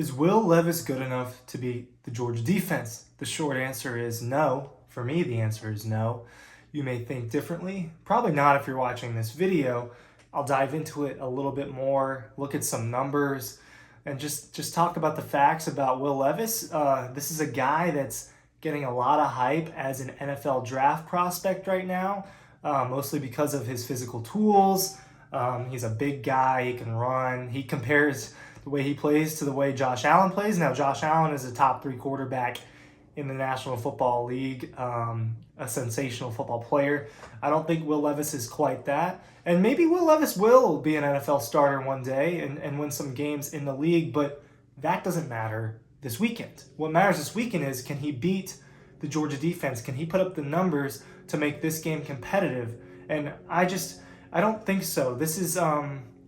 Is Will Levis good enough to beat the Georgia defense? The short answer is no. For me, the answer is no. You may think differently. Probably not if you're watching this video. I'll dive into it a little bit more, look at some numbers, and just talk about the facts about Will Levis. This is a guy that's getting a lot of hype as an NFL draft prospect right now, mostly because of his physical tools. He's a big guy. He can run. He compares the way he plays to the way Josh Allen plays. Now, Josh Allen is a top 3 quarterback in the National Football League, a sensational football player. I don't think Will Levis is quite that. And maybe Will Levis will be an NFL starter one day and win some games in the league, but that doesn't matter this weekend. What matters this weekend is, can he beat the Georgia defense? Can he put up the numbers to make this game competitive? And I don't think so. This is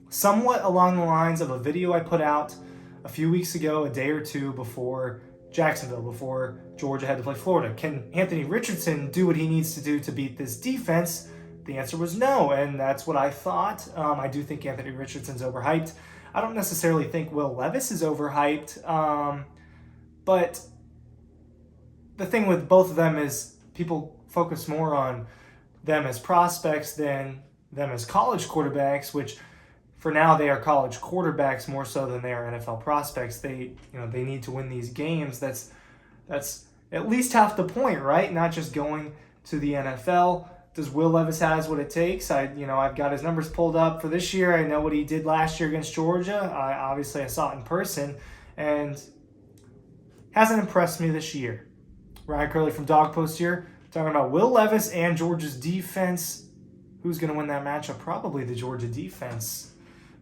somewhat along the lines of a video I put out a few weeks ago, a day or two before Jacksonville, before Georgia had to play Florida. Can Anthony Richardson do what he needs to do to beat this defense? The answer was no, and that's what I thought. I do think Anthony Richardson's overhyped. I don't necessarily think Will Levis is overhyped, but the thing with both of them is people focus more on them as prospects than them as college quarterbacks, which for now they are college quarterbacks more so than they are NFL prospects. They need to win these games. That's at least half the point, right? Not just going to the NFL. Does Will Levis has what it takes? I've got his numbers pulled up for this year. I know what he did last year against Georgia. I saw it in person, and hasn't impressed me this year. Ryan Curley from Dog Post here, talking about Will Levis and Georgia's defense. Who's going to win that matchup? Probably the Georgia defense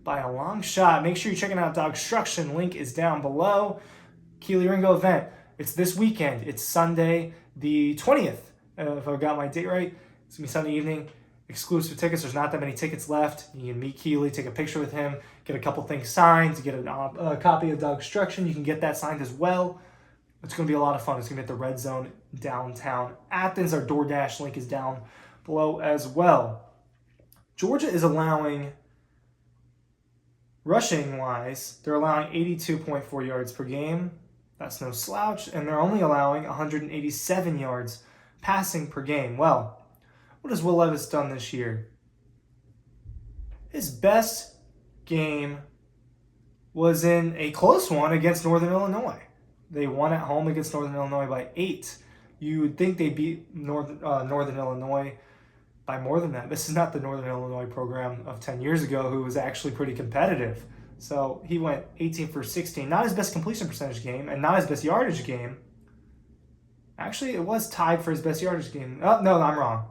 by a long shot. Make sure you're checking out Dogstruction. Link is down below. Kelee Ringo event. It's this weekend. It's Sunday the 20th. If I got my date right, it's going to be Sunday evening. Exclusive tickets. There's not that many tickets left. You can meet Kelee, take a picture with him, get a couple things signed, get a copy of Dogstruction. You can get that signed as well. It's going to be a lot of fun. It's going to be at the Red Zone downtown Athens. Our DoorDash link is down below as well. Georgia is allowing, rushing-wise, they're allowing 82.4 yards per game. That's no slouch. And they're only allowing 187 yards passing per game. Well, what has Will Levis done this year? His best game was in a close one against Northern Illinois. They won at home against Northern Illinois by 8. You would think they beat Northern Illinois by more than that. This is not the Northern Illinois program of 10 years ago, who was actually pretty competitive. So he went 18 for 16. Not his best completion percentage game and not his best yardage game. Actually, it was tied for his best yardage game. Oh, no, I'm wrong.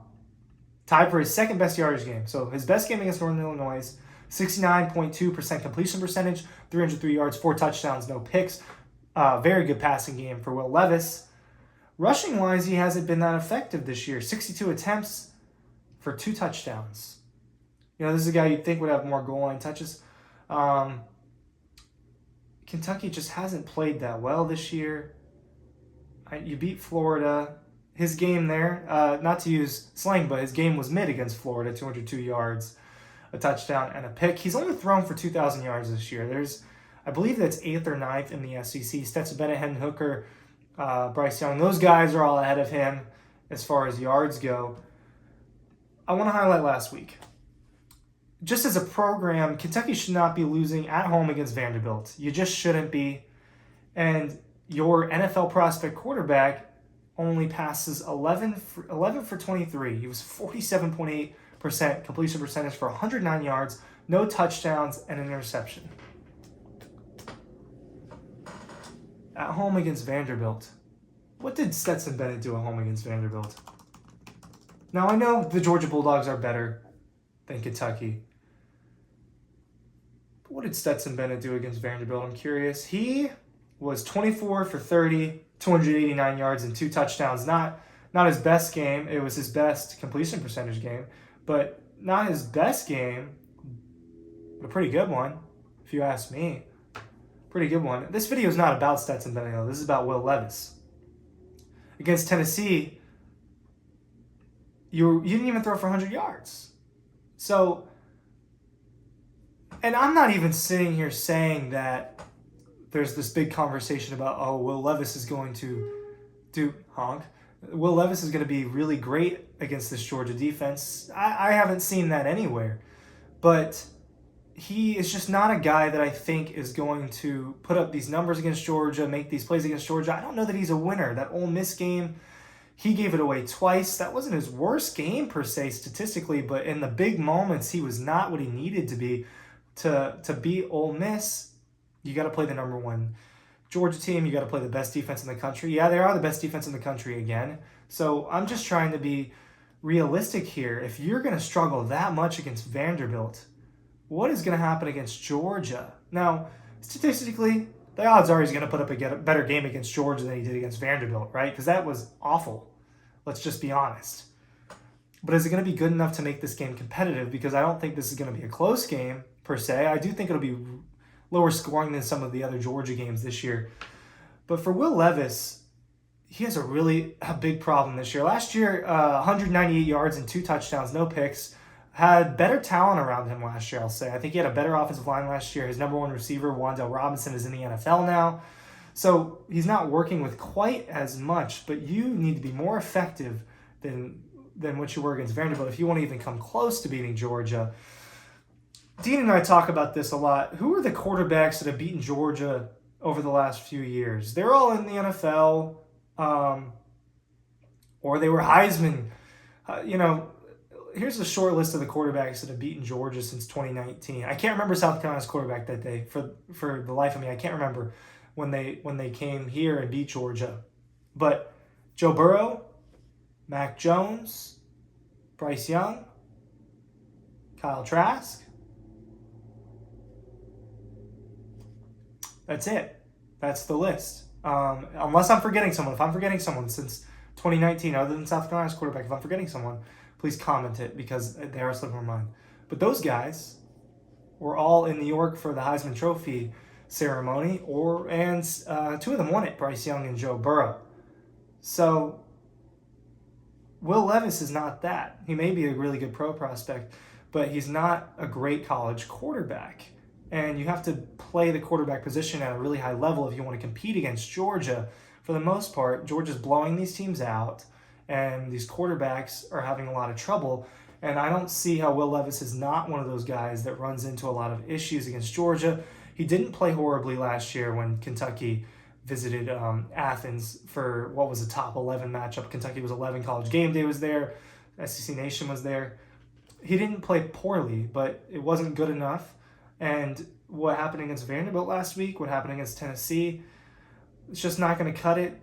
Tied for his second best yardage game. So his best game against Northern Illinois, 69.2% completion percentage, 303 yards, 4 touchdowns, no picks. Very good passing game for Will Levis. Rushing-wise, he hasn't been that effective this year. 62 attempts for 2 touchdowns. This is a guy you'd think would have more goal line touches. Kentucky just hasn't played that well this year. You beat Florida. His game there, not to use slang, but his game was mid against Florida, 202 yards, a touchdown, and a pick. He's only thrown for 2,000 yards this year. I believe that's 8th or 9th in the SEC. Stetson Bennett, Hendon Hooker, Bryce Young, those guys are all ahead of him as far as yards go. I want to highlight last week. Just as a program, Kentucky should not be losing at home against Vanderbilt. You just shouldn't be. And your NFL prospect quarterback only passes 11 for 23. He was 47.8% completion percentage for 109 yards, no touchdowns, and an interception. At home against Vanderbilt. What did Stetson Bennett do at home against Vanderbilt? Now, I know the Georgia Bulldogs are better than Kentucky. But what did Stetson Bennett do against Vanderbilt? I'm curious. He was 24 for 30, 289 yards, and 2 touchdowns. Not his best game. It was his best completion percentage game. But not his best game, but a pretty good one, if you ask me. Pretty good one. This video is not about Stetson Bennett, though. This is about Will Levis. Against Tennessee, you didn't even throw for 100 yards. So, and I'm not even sitting here saying that there's this big conversation about, oh, Will Levis is going to do honk. Will Levis is going to be really great against this Georgia defense. I haven't seen that anywhere. But he is just not a guy that I think is going to put up these numbers against Georgia, make these plays against Georgia. I don't know that he's a winner. That Ole Miss game, he gave it away twice. That wasn't his worst game per se statistically, but in the big moments, he was not what he needed to be. To beat Ole Miss, you got to play the number one Georgia team. You got to play the best defense in the country. Yeah, they are the best defense in the country again. So I'm just trying to be realistic here. If you're going to struggle that much against Vanderbilt, what is going to happen against Georgia? Now, statistically, the odds are he's going to put up a better game against Georgia than he did against Vanderbilt, right? Because that was awful. Let's just be honest. But is it going to be good enough to make this game competitive? Because I don't think this is going to be a close game, per se. I do think it'll be lower scoring than some of the other Georgia games this year. But for Will Levis, he has a big problem this year. Last year, 198 yards and 2 touchdowns, no picks. Had better talent around him last year, I'll say. I think he had a better offensive line last year. His number one receiver, Wan'Dale Robinson, is in the NFL now. So he's not working with quite as much, but you need to be more effective than what you were against Vanderbilt if you want to even come close to beating Georgia. Dean and I talk about this a lot. Who are the quarterbacks that have beaten Georgia over the last few years? They're all in the NFL, or they were Heisman. Here's a short list of the quarterbacks that have beaten Georgia since 2019. I can't remember South Carolina's quarterback that day for the life of me. I can't remember when they came here and beat Georgia. But Joe Burrow, Mac Jones, Bryce Young, Kyle Trask. That's it. That's the list. Unless I'm forgetting someone. If I'm forgetting someone since 2019, other than South Carolina's quarterback, if I'm forgetting someone, please comment it because they are slipping my mind. But those guys were all in New York for the Heisman Trophy ceremony, and 2 of them won it, Bryce Young and Joe Burrow. So Will Levis is not that. He may be a really good pro prospect, but he's not a great college quarterback. And you have to play the quarterback position at a really high level if you want to compete against Georgia. For the most part, Georgia's blowing these teams out, and these quarterbacks are having a lot of trouble. And I don't see how Will Levis is not one of those guys that runs into a lot of issues against Georgia. He didn't play horribly last year when Kentucky visited Athens for what was a top 11 matchup. Kentucky was 11. College Game Day was there. SEC Nation was there. He didn't play poorly, but it wasn't good enough. And what happened against Vanderbilt last week, what happened against Tennessee, it's just not going to cut it.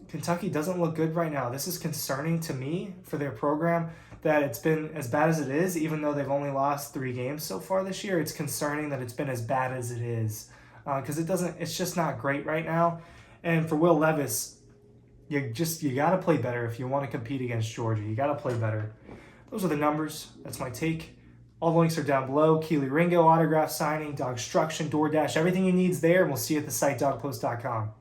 Kentucky doesn't look good right now. This is concerning to me for their program that it's been as bad as it is, even though they've only lost 3 games so far this year. It's concerning that it's been as bad as it is because it's just not great right now. And for Will Levis, you got to play better if you want to compete against Georgia. You got to play better. Those are the numbers. That's my take. All the links are down below. Kelee Ringo autograph signing, Dogstruction, DoorDash, everything you need is there, and we'll see you at the site dogpost.com.